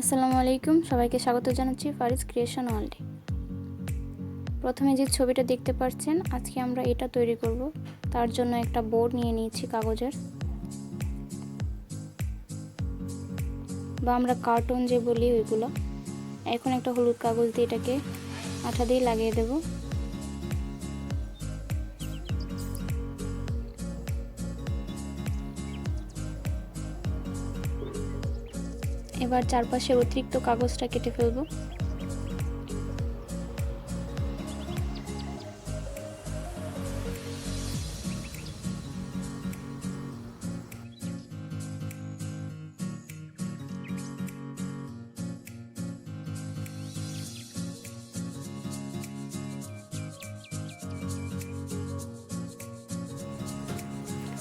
আসসালামু আলাইকুম, সবাইকে স্বাগত জানাচ্ছি ফারিজ ক্রিয়েশন ওয়ার্ল্ডে। প্রথমে যে ছবিটা দেখতে পাচ্ছেন, আজকে আমরা এটা তৈরি করব। তার জন্য একটা বোর্ড নিয়ে নিয়েছি কাগজের, বা আমরা কার্টুন যে বলি ওইগুলো। এখন একটা হলুদ কাগজ দিয়ে এটাকে আঠা দিয়ে লাগিয়ে দেব। এবার চারপাশের অতিরিক্ত কাগজটা কেটে ফেলব।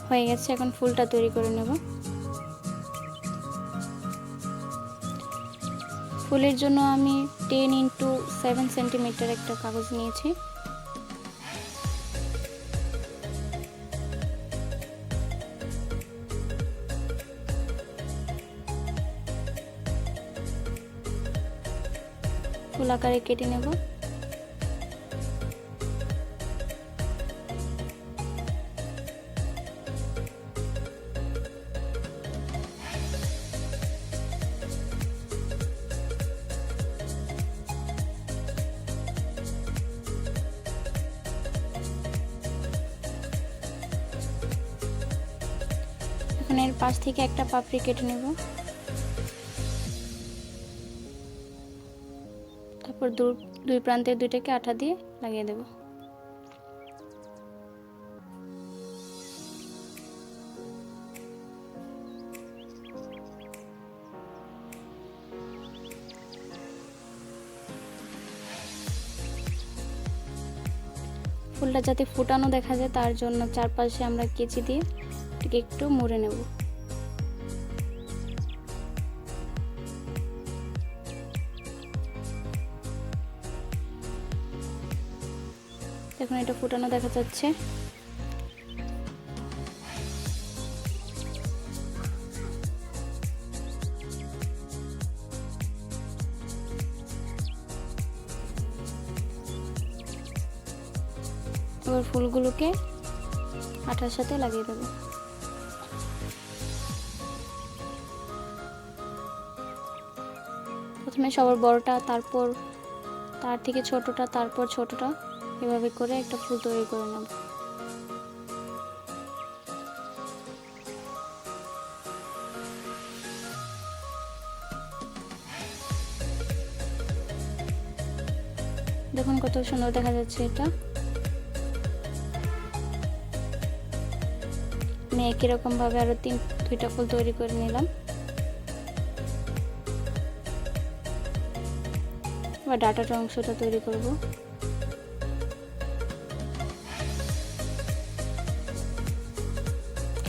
হয়ে গেছে, এখন ফুলটা তৈরি করে নেব। ফুলের জন্য আমি 10x7 সেন্টিমিটার একটা কাগজ নিয়েছি। ফুল আকারে কেটে নেব। এখন এর পাশ থেকে একটা পাপড়ি কেটে নেব। তারপর দুই প্রান্তের দুইটাকে আঠা দিয়ে লাগিয়ে দেব। ফুলটা যাতে ফুটানো দেখা যায় তার জন্য চারপাশে আমরা কেচি দিয়ে এটাকে একটু মুড়ে নেব। এখন এটা ফুটানো দেখা যাচ্ছে। এবার ফুলগুলোকে আঠার সাথে লাগিয়ে দেব। প্রথমে সবার বড়টা, তারপর তার থেকে ছোটটা, তারপর ছোটটা, এভাবে করে একটা ফুল তৈরি করে নেব। দেখুন কত সুন্দর দেখা যাচ্ছে এটা। আমি একই রকম ভাবে আরো দুইটা ফুল তৈরি করে নিলাম। এবার ডাটাটা অংশটা তৈরি করব।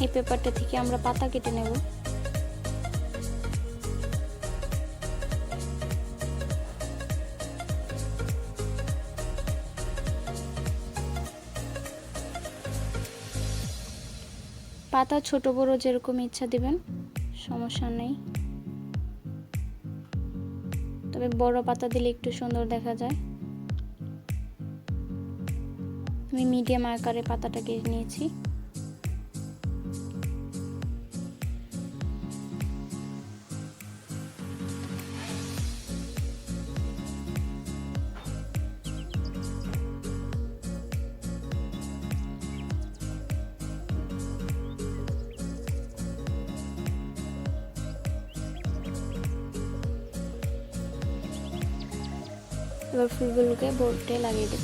এই পেপারটা থেকে আমরা পাতা কেটে নেব। পাতা ছোট বড় যেরকম ইচ্ছা দিবেন, সমস্যা নেই। তবে বড় পাতা দিলে একটু সুন্দর দেখা যায়। আমি মিডিয়াম আকারে পাতাটা কেটে নিয়েছি। এবার ফুলগুলোকে বোর্ডে লাগিয়ে দেব।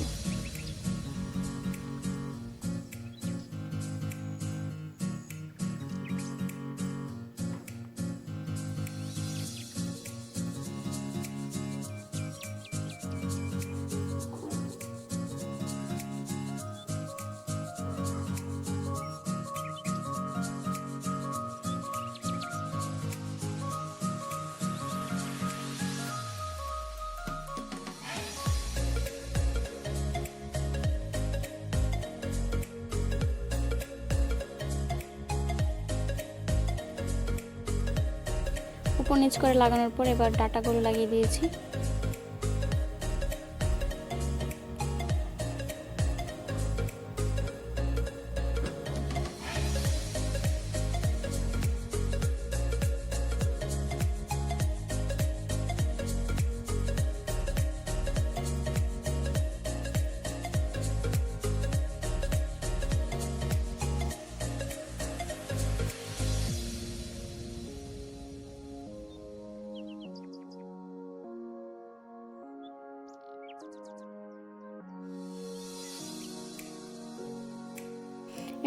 উপর নিচ করে লাগানোর পর এবার ডাটাগুলো লাগিয়ে দিয়েছি।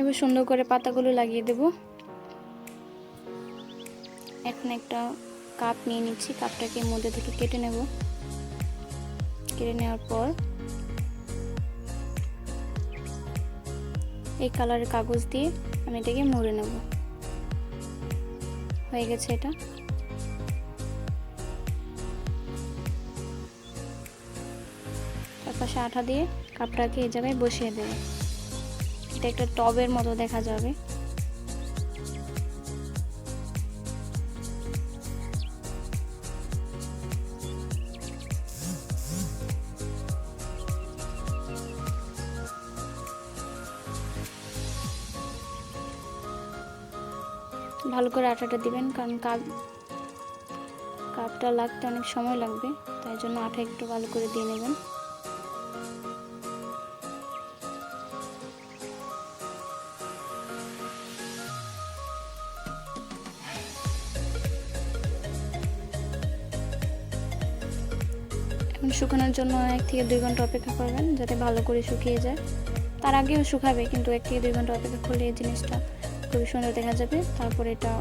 এবার সুন্দর করে পাতাগুলো লাগিয়ে দেব। এখন একটা কাপ নিয়ে নিচ্ছি, কাপটাকে মধ্যে থেকে কেটে নেব। কেটে নেওয়ার পর এই কালারের কাগজ দিয়ে আমি এটাকে মুড়ে নেব। হয়ে গেছে এটা। চারপাশে আঠা দিয়ে কাপটাকে এই জায়গায় বসিয়ে দেব। এটা একটা টবের মতো দেখা যাবে। ভালো করে আটাটা দিবেন, কারণ কাপটা লাগতে অনেক সময় লাগবে, তাই জন্য আটা একটু ভালো করে দিয়ে নেবেন। এখন শুকানোর জন্য 1 থেকে 2 ঘন্টা অপেক্ষা করবেন, যাতে ভালো করে শুকিয়ে যায়। তার আগেও শুকাবে, কিন্তু 1 থেকে 2 ঘন্টা অপেক্ষা করলে এই জিনিসটা খুবই সুন্দর দেখা যাবে। তারপরে এটা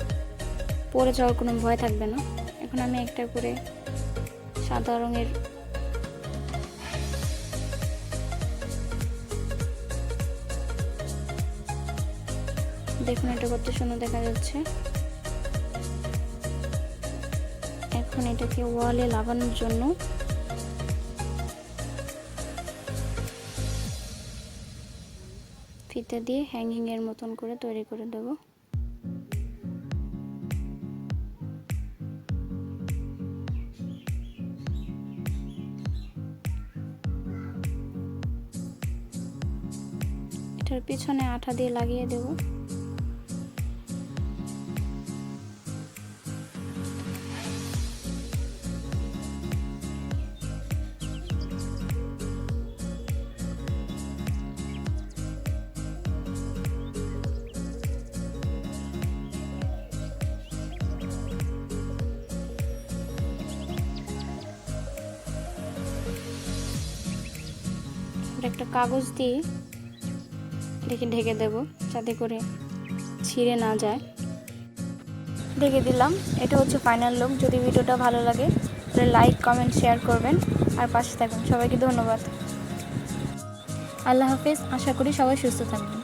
পড়ে যাওয়ার কোনো ভয় থাকবে না। এখন আমি একটা করে সাদা রঙের দেখুন, এটা কত সুন্দর দেখা যাচ্ছে। এখন এটাকে ওয়ালে লাগানোর জন্য ফিতা দিয়ে হ্যাঙ্গিং এর মতন করে তৈরি করে দেব। এটার পিছনে আঠা দিয়ে লাগিয়ে দেব। একটা কাগজ দিয়ে এটাকে ঢেকে দেব, যাতে করে ছিঁড়ে না যায়। ঢেকে দিলাম। এটা হচ্ছে ফাইনাল লুক। যদি ভিডিওটা ভালো লাগে তাহলে লাইক, কমেন্ট, শেয়ার করবেন আর পাশে থাকবেন। সবাইকে ধন্যবাদ। আল্লাহ হাফেজ। আশা করি সবাই সুস্থ থাকবেন।